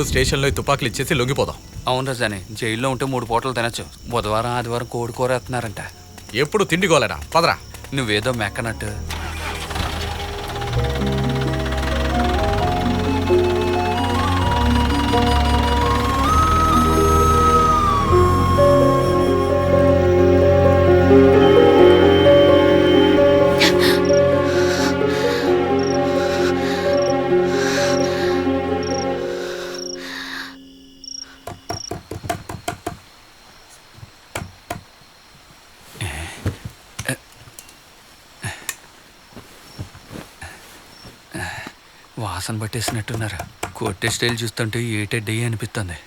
స్టేషన్లో తుపాకులు ఇచ్చేసి లొంగిపోదాం. అవును రజాని, జైల్లో ఉంటే 3 పూటలు తినచ్చు. బుధవారం ఆదివారం కోడి కూర వేస్తున్నారంట. ఎప్పుడు తిండిగోలేనా? పదరా. నువ్వేదో మెక్కనట్టు. వాసన పట్టేసినట్టున్నారు. కొట్టే స్టైల్ చూస్తుంటే ఏటెడ్డీ అనిపిస్తుంది.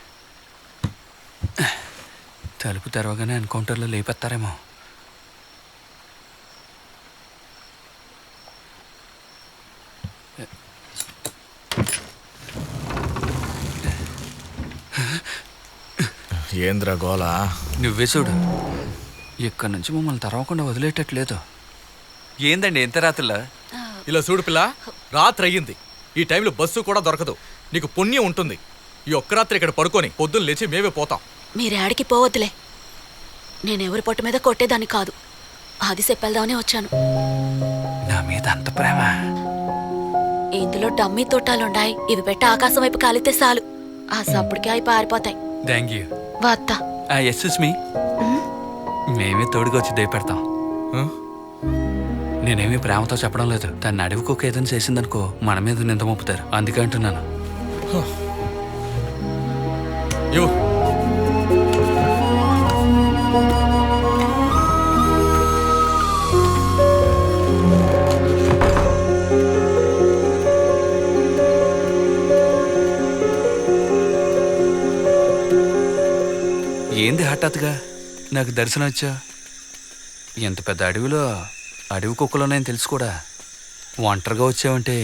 తలుపు తెరవగానే ఎన్కౌంటర్లో లేపెత్తారేమో. ఏంద్రా గోలా? నువ్వే చూడు, ఇక్కడి నుంచి మమ్మల్ని తెరవకుండా వదిలేటట్లేదు. ఏందండి ఎంత రాత్రిలో? ఇలా చూడు పిల్ల, రాత్రి అయ్యింది. ఈ టైంలో బస్సు కూడా దొరకదు. నీకు పుణ్యం ఉంటుంది. ఈ ఒక్క రాత్రి ఇక్కడ పడుకొని పొద్దున్న లేచి మేమే పోతాం. మీరేడికి పోవద్దులే. నేనెవరి పొట్టు మీద కొట్టేదాన్ని కాదు. అది చెప్పేద్దామనే వచ్చాను. నా మీద అంత ప్రేమ? ఇందులో డమ్మీ తోటాలుండాయి. ఇవి పెట్టి ఆకాశం వైపు కాలితే చాలు, ఆ సప్పుడికి అవి పారిపోతాయి. Thank you. వత్తా. ఎస్ఎస్ మీ, మేమే తోడుగా వచ్చి దేపెడతాం. నేనేమీ ప్రేమతో చెప్పడం లేదు. తన అడవికొక ఏదైనా చేసిందనుకో మన మీద నింద మోపుతారు. అందుకే అంటున్నాను. ఏంది హఠాత్తుగా నాకు దర్శనం వచ్చా? ఎంత పెద్ద అడవిలో అడవి కుక్కలోనని తెలుసు కూడా. ఒంటరిగా వచ్చావంటే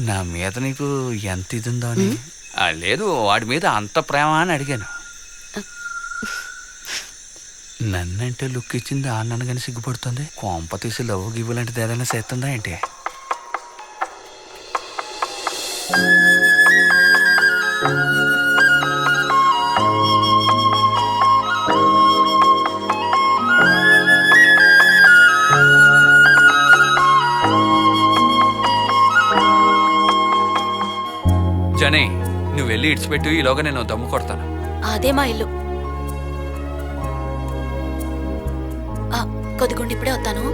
నా మీద నీకు ఎంత ఇది ఉందో అని. లేదు, వాడి మీద అంత ప్రేమ అని అడిగాను. నన్నంటే లుక్ ఇచ్చింది ఆ నన్నగానే సిగ్గుపడుతుంది. కొంప తీసి లవ్ గివ్వు లాంటిది ఏదైనా చేస్తుందా ఏంటి? జనే, నువ్వు వెళ్ళి ఇడిచిపెట్టు. ఈలోగా నేను దమ్ము కొడతాను. అదే మా ఇల్లు. కొద్దిగుండి ఇప్పుడే వస్తాను.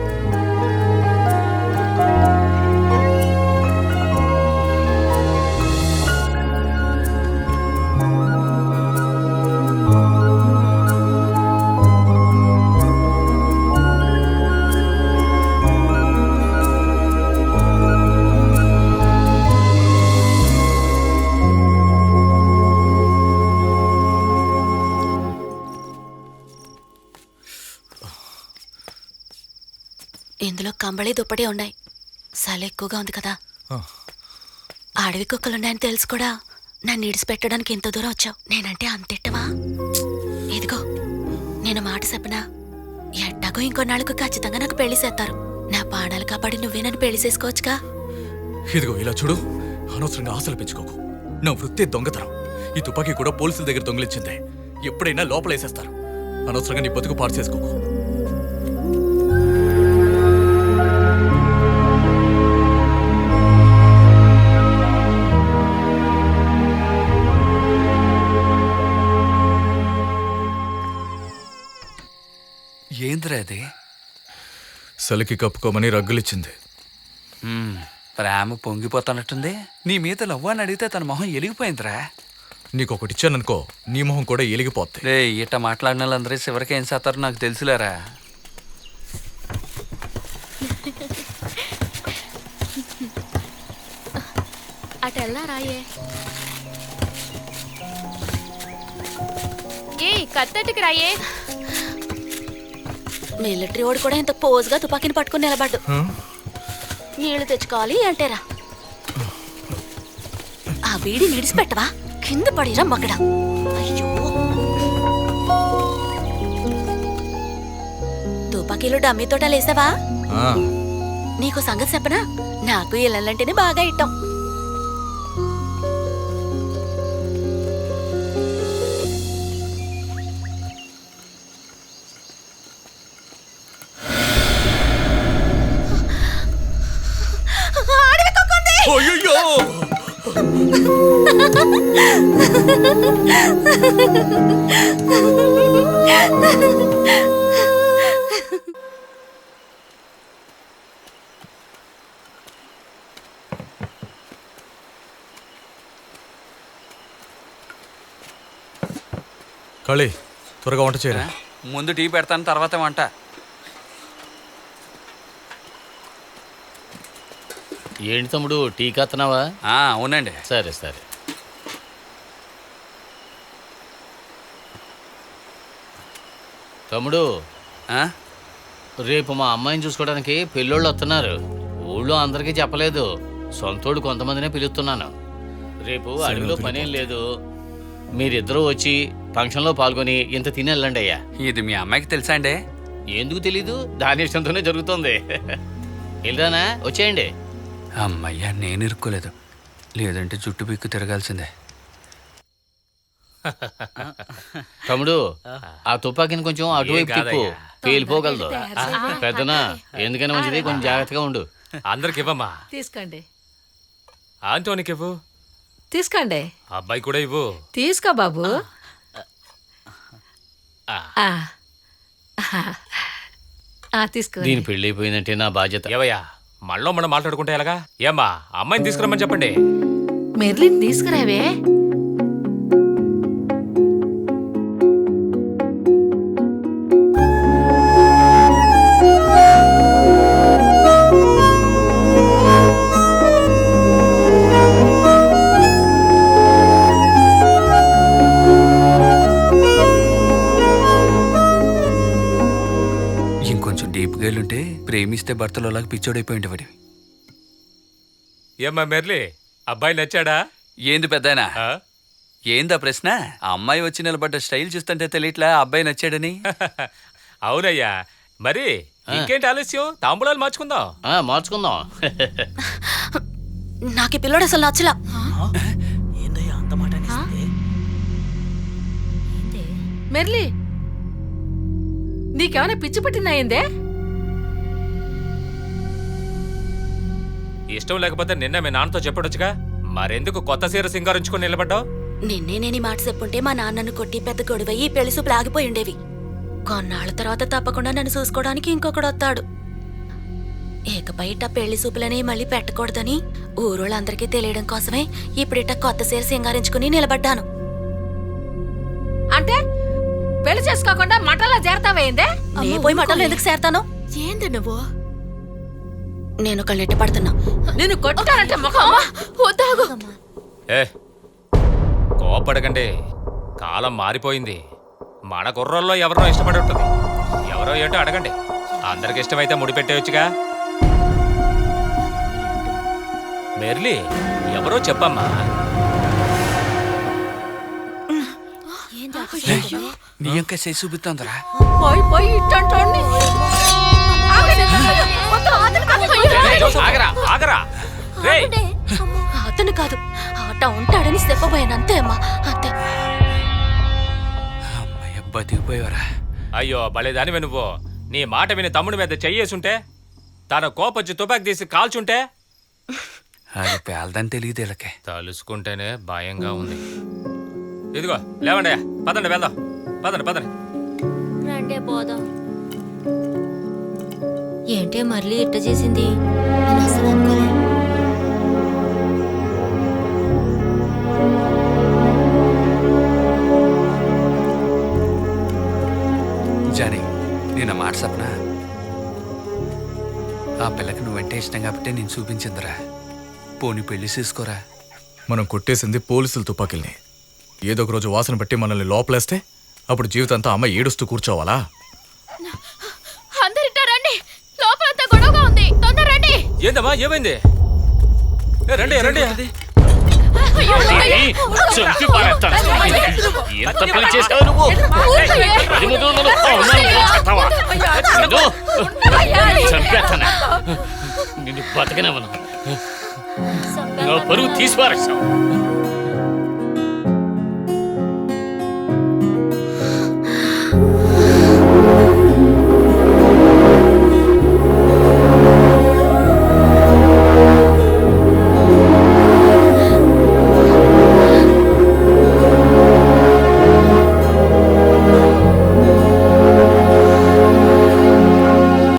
ఇందులో కంబళి దుప్పటి ఉన్నాయి. చలి ఎక్కువగా ఉంది కదా. అడవి కుక్కలున్నాయని తెలుసు కూడా నన్ను ఇడిచిపెట్టడానికి ఇంత దూరం వచ్చావు. నేనంటే అంతిట్టవా? ఇదిగో, నేను మాట చెప్పనా, ఎట్టాగో ఇంకొన్నాళ్ళకు ఖచ్చితంగా నాకు పెళ్లి చేస్తారు. నా పాడాలు కాపాడి నువ్వే నన్ను పెళ్లి చేసుకోవచ్చుగా. ఇదిగో ఇలా చూడు, అనవసరంగా ఆశలు పెంచుకోకు. నా వృత్తి దొంగతనం. ఈ తుపాకీ కూడా పోలీసుల దగ్గర దొంగిలించిందే. ఎప్పుడైనా లోపలేసేస్తారు. అనవసరంగా నీ బతుకు పాడు చేసుకోకు. ఏంద్రా అది? సలికి కప్పుకోమని రగ్గులిచ్చింది. ప్రేమ పొంగిపోతానట్టుంది. నీ మీద లవ్ అని అడిగితే తన మొహం ఎలిగిపోయిందిరా. నీకొకటిచ్చాననుకో, నీ మొహం కూడా ఎలిగిపోద్ది. రే, ఇట్ట మాట్లాడిన వాళ్ళందరూ చివరికి ఏం చేస్తారో నాకు తెలుసులేరా. అటెల్లా రాయే. ఏ కత్తటికి రాయే. మిలిటరీ వాడు కూడా ఇంత పోజుగా తుపాకీని పట్టుకుని నిలబడ్డు. నీళ్లు తెచ్చుకోవాలి అంటేరా. ఆ వీడి నిడిచిపెట్టవా? కింద పడిరా మగడా. అయ్యో, తుపాకీలు డమ్మీ తోటలు వేసావా? నీకు సంగతి చెప్పనా, నాకు ఇళ్ళంటేనే బాగా ఇట్టం. కళి త్వరగా వంట చేయరా. ముందు టీ పెడతాను, తర్వాత వంట. ఏంటి తమ్ముడు, టీ కత్తనావా? అవునండి. సరే సరే. తమ్ముడు, రేపు మా అమ్మాయిని చూసుకోవడానికి పెళ్ళోళ్ళు వస్తున్నారు. ఊళ్ళో అందరికీ చెప్పలేదు, సొంతోడు కొంతమందినే పిలుస్తున్నాను. రేపు అడవిలో పనేం లేదు, మీరిద్దరూ వచ్చి ఫంక్షన్లో పాల్గొని ఇంత తిని వెళ్ళండి అయ్యా. ఇది మీ అమ్మాయికి తెలుసా అండి? ఎందుకు తెలీదు, దాని ఇష్టంతోనే జరుగుతుంది. వెళ్ళరానా, వచ్చేయండి. అమ్మయ్యా, నేను ఇరుక్కోలేదు, లేదంటే జుట్టు పిక్కు తిరగాల్సిందే. తమ్ముడు, ఆ తుపాకీని కొంచెం అటువైపు తిప్పు, పేలిపోగలదు. పెద్దనా, ఎందుకైనా మంచిది, కొంచెం జాగ్రత్తగా ఉండు. అందరికి ఇవ్వమ్మా. తీసుకోండి, ఆంటోనికి ఇవ్వు. తీసుకోండి. అబ్బాయి కూడా ఇవ్వు. తీసుకో బాబు. తీసుకో. దీని పెళ్లి అయిపోయిందంటే నా బాధ్యత. ఏవయ్యా, మళ్ళీ మనం మాట్లాడుకుంటే ఎలాగా? ఏమ్మా, అమ్మాయిని తీసుకురమ్మని చెప్పండి. మెర్లిన్ తీసుకురావే. ఇంకొంచెం డీప్గా వెళ్ళుంటే ప్రేమిస్తే భర్తలోలాగా పిచ్చోడైపోయింది వాడి. ఏమ్మా మెర్లి, అబ్బాయి నచ్చాడా? ఏంది పెద్దాయనా, ఆ? ఏందా ప్రశ్న? ఆ అమ్మాయి వచ్చి నిలబడ్డ స్టైల్ చూస్తుంటే తెలియట్లా అబ్బాయి నచ్చాడని. అవునయ్యా, మరి ఇంకేంటి ఆలస్యం, తాంబూలాలు మార్చుకుందాం. మార్చుకుందాం. నాకు ఈ పిల్లోడు అసలు నచ్చలా. మెర్లి, నీకేమైనా పిచ్చి పట్టిందయిందే? ఇష్టం లేకపోతే నిన్న మీ నాన్నతో చెప్పడొచ్చుగా, మరెందుకు కొత్త సీర సింగారించుకొని నిలబడ్డావు? నిన్నే నేను ఈ మాట చెప్పుంటే మా నాన్నను కొట్టి పెద్ద గొడవయ్యి ఈ పెళ్లి సూపులు ఆగిపోయి ఉండేవి. కొన్నాళ్ళ తర్వాత తప్పకుండా నన్ను చూసుకోవడానికి ఇంకొకడు వస్తాడు. ఇకపై ఇట్ట పెళ్లి సూపులని మళ్ళీ పెట్టకూడదని ఊరోళ్ళందరికీ తెలియడం కోసమే ఇప్పుడిట్ట కొత్త సీర సింగారించుకుని నిలబడ్డాను. అంటే పెళ్లి చేసుకోకుండా మటంలో చేరతావేందే? నే పోయి మటంలో ఎందుకు చేరతాను? ఏంది నువ్వు? నేను ఒకళ్ళని ఎట్ట పడుతున్నా. నేను కొట్టానంటే ముఖం ఏ కోపడకండి, కాలం మారిపోయింది. మన కుర్రోల్లో ఎవరో ఇష్టపడి ఉంటుంది. ఎవరో ఏంటో అడగండి, అందరికి ఇష్టమైతే ముడిపెట్టేయచ్చుగా. మెర్లి, ఎవరో చెప్పమ్మా. నీ యొక్క చేసి చూపుతుందరా. పోయి పోయి ఇట్టంటోడిని. ఆగరా ఆగరా, రేయ్. అతను కాదు, ఆట ఉంటాడని చెప్పబోయాను, అంతే అమ్మా, అంతే. అమ్మాయి బతికిపోయావరా. అయ్యో భలేదానివే నువ్వు. నీ మాట విని తమ్ముడి మీద చెయ్యేసుంటే, తన కోపొచ్చి తుపాకి తీసి కాల్చుంటే. అది పేలదని తెలియదు వీళ్ళకి. తలుసుకుంటేనే భయంగా ఉంది. ఇదిగో లేవండి, పదండి వెళ్దాం. పదండి పదండి. రండే పోదాం. ఏంటే మళ్ళీ ఇట్ట చేసింది? నేను అసలు అనుకోలే. జానీ, నేను మాట సప్న. ఆ పిల్లకి నువ్వంటే ఇష్టం కాబట్టి నేను చూపించిందిరా. పోనీ పెళ్లి చేసుకోరా. మనం కొట్టేసింది పోలీసుల తుపాకీల్ని. ఏదో ఒక రోజు వాసన బట్టి మనల్ని లోపలేస్తే అప్పుడు జీవితంతా అమ్మ ఏడుస్తూ కూర్చోవాలా? అందరిట్టా రండి, లోపలంతా గొడవగా ఉంది, తొందర రండి. ఏందమ్మా, ఏమైంది? రండి రండి. చంపి పారేస్తాను. ఎంత పని చేసావు నువ్వు? చంపేస్తాను, నిన్ను బతకనివ్వను. నా పరువు తీసి పారేస్తావు.